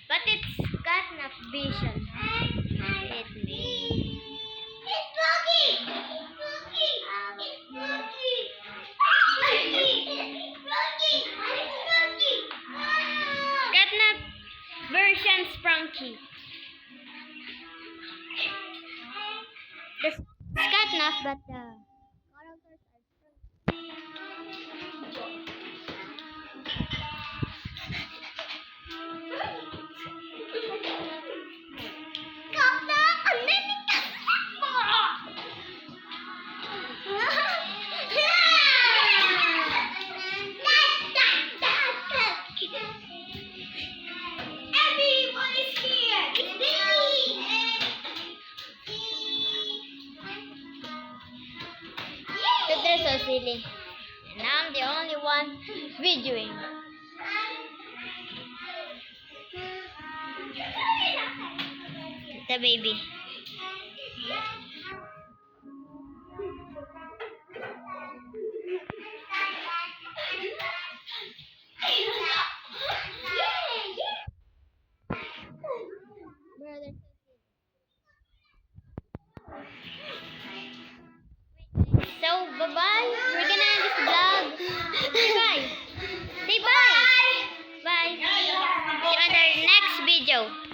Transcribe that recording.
but it's got enough vision. Catnap version Sprunky. It's Catnap, but the characters are Everyone is here. It's Billy. But they're so silly. And I'm the only one videoing. The baby. So, bye-bye. We're gonna end this vlog. Bye. Say bye. Bye. See you on the next video.